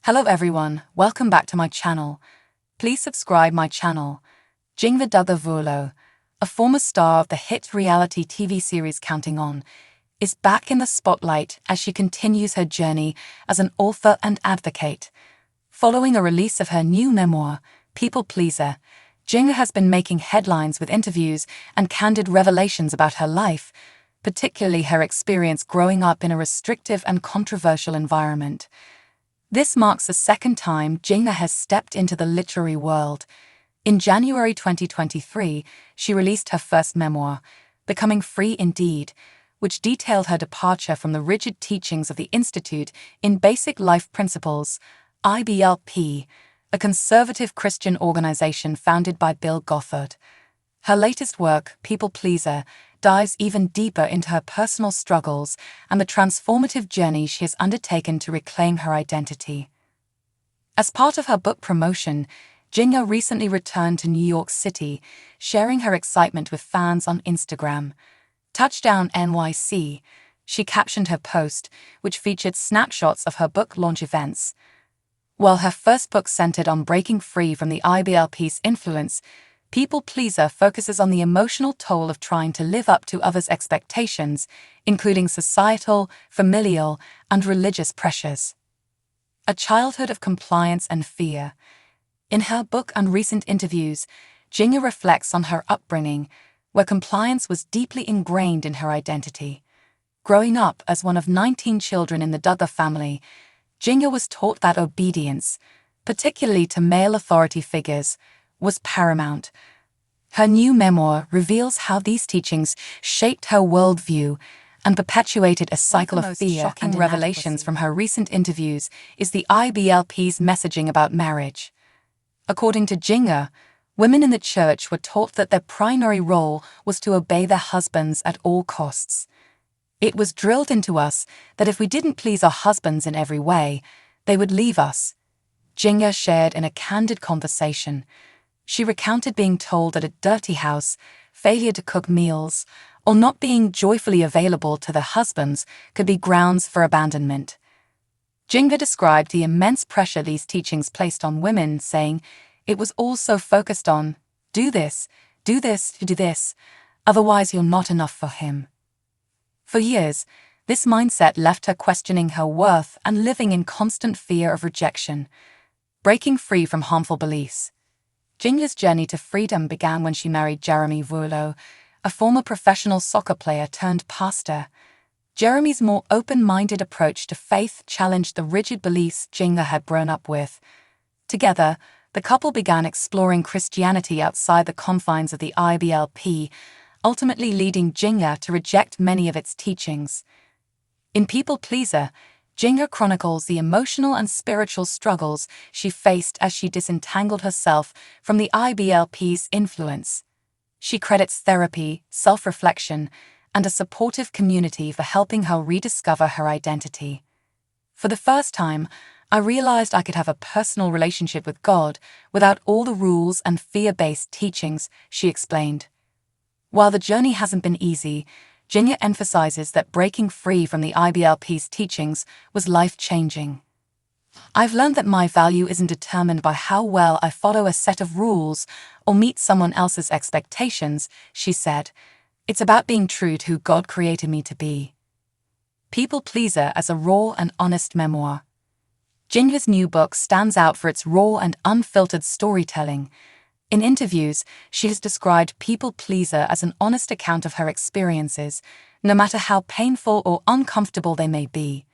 Hello everyone, welcome back to my channel. Please subscribe my channel. Jinger Duggar, a former star of the hit reality TV series Counting On, is back in the spotlight as she continues her journey as an author and advocate. Following a release of her new memoir, People Pleaser, Jinger has been making headlines with interviews and candid revelations about her life, particularly her experience growing up in a restrictive and controversial environment. This marks the second time Jinger has stepped into the literary world. In January 2023, she released her first memoir, Becoming Free Indeed, which detailed her departure from the rigid teachings of the Institute in Basic Life Principles, IBLP, a conservative Christian organization founded by Bill Gothard. Her latest work, People Pleaser, dives even deeper into her personal struggles and the transformative journey she has undertaken to reclaim her identity. As part of her book promotion, Jinger recently returned to New York City, sharing her excitement with fans on Instagram. Touchdown NYC, she captioned her post, which featured snapshots of her book launch events. While her first book centered on breaking free from the IBLP's influence, People Pleaser focuses on the emotional toll of trying to live up to others' expectations, including societal, familial, and religious pressures. A childhood of compliance and fear. In her book and recent interviews, Jinger reflects on her upbringing, where compliance was deeply ingrained in her identity. Growing up as one of 19 children in the Duggar family, Jinger was taught that obedience, particularly to male authority figures, was paramount. Her new memoir reveals how these teachings shaped her worldview and perpetuated a cycle of fear, and revelations from her recent interviews is the IBLP's messaging about marriage. According to Jinger, women in the church were taught that their primary role was to obey their husbands at all costs. It was drilled into us that if we didn't please our husbands in every way, they would leave us. Jinger shared in a candid conversation. She recounted being told at a dirty house, failure to cook meals, or not being joyfully available to their husbands could be grounds for abandonment. Jinger described the immense pressure these teachings placed on women, saying, "It was all so focused on, do this, do this, do this, otherwise you're not enough for him." For years, this mindset left her questioning her worth and living in constant fear of rejection. Breaking free from harmful beliefs. Jinger's journey to freedom began when she married Jeremy Wulo, a former professional soccer player turned pastor. Jeremy's more open-minded approach to faith challenged the rigid beliefs Jinger had grown up with. Together, the couple began exploring Christianity outside the confines of the IBLP, ultimately leading Jinger to reject many of its teachings. In People Pleaser, Jinger chronicles the emotional and spiritual struggles she faced as she disentangled herself from the IBLP's influence. She credits therapy, self-reflection, and a supportive community for helping her rediscover her identity. "For the first time, I realized I could have a personal relationship with God without all the rules and fear-based teachings," she explained. While the journey hasn't been easy, Jinger emphasizes that breaking free from the IBLP's teachings was life-changing. "I've learned that my value isn't determined by how well I follow a set of rules or meet someone else's expectations," she said. "It's about being true to who God created me to be." People Pleaser as a raw and honest memoir. Jinger's new book stands out for its raw and unfiltered storytelling. In interviews, she has described People Pleaser as an honest account of her experiences, no matter how painful or uncomfortable they may be.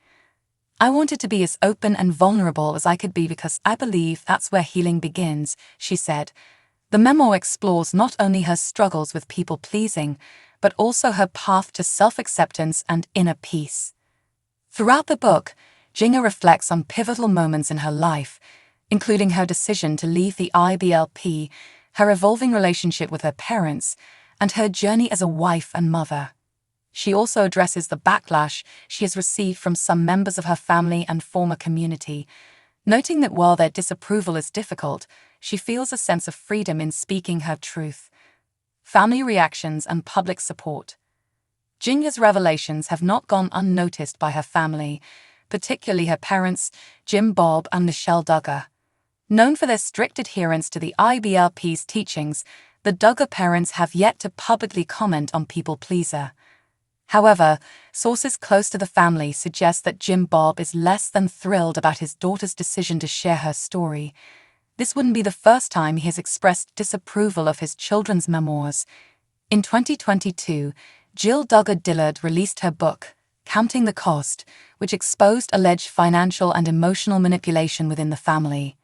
"I wanted to be as open and vulnerable as I could be because I believe that's where healing begins," she said. The memoir explores not only her struggles with people-pleasing, but also her path to self-acceptance and inner peace. Throughout the book, Jinger reflects on pivotal moments in her life, including her decision to leave the IBLP, her evolving relationship with her parents, and her journey as a wife and mother. She also addresses the backlash she has received from some members of her family and former community, noting that while their disapproval is difficult, she feels a sense of freedom in speaking her truth. Family reactions and public support. Jinger's revelations have not gone unnoticed by her family, particularly her parents, Jim Bob and Michelle Duggar. Known for their strict adherence to the IBLP's teachings, the Duggar parents have yet to publicly comment on People Pleaser. However, sources close to the family suggest that Jim Bob is less than thrilled about his daughter's decision to share her story. This wouldn't be the first time he has expressed disapproval of his children's memoirs. In 2022, Jill Duggar Dillard released her book, Counting the Cost, which exposed alleged financial and emotional manipulation within the family.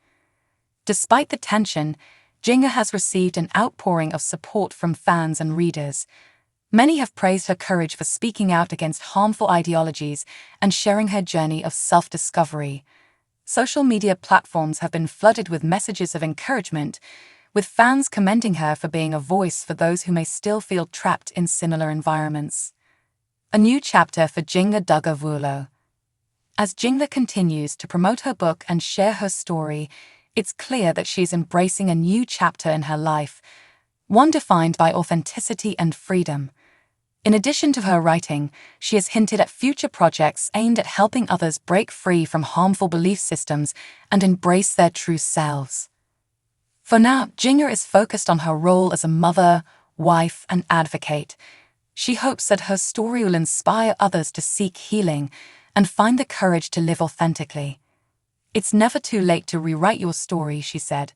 Despite the tension, Jinger has received an outpouring of support from fans and readers. Many have praised her courage for speaking out against harmful ideologies and sharing her journey of self-discovery. Social media platforms have been flooded with messages of encouragement, with fans commending her for being a voice for those who may still feel trapped in similar environments. A new chapter for Jinger Duggar. As Jinger continues to promote her book and share her story, it's clear that she's embracing a new chapter in her life, one defined by authenticity and freedom. In addition to her writing, she has hinted at future projects aimed at helping others break free from harmful belief systems and embrace their true selves. For now, Jinger is focused on her role as a mother, wife, and advocate. She hopes that her story will inspire others to seek healing and find the courage to live authentically. "It's never too late to rewrite your story," she said.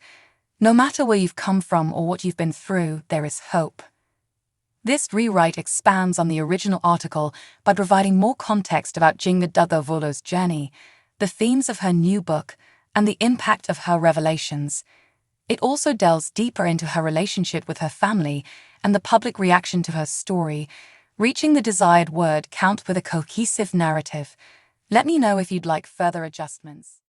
"No matter where you've come from or what you've been through, there is hope." This rewrite expands on the original article by providing more context about Jinger Duggar's journey, the themes of her new book, and the impact of her revelations. It also delves deeper into her relationship with her family and the public reaction to her story, reaching the desired word count with a cohesive narrative. Let me know if you'd like further adjustments.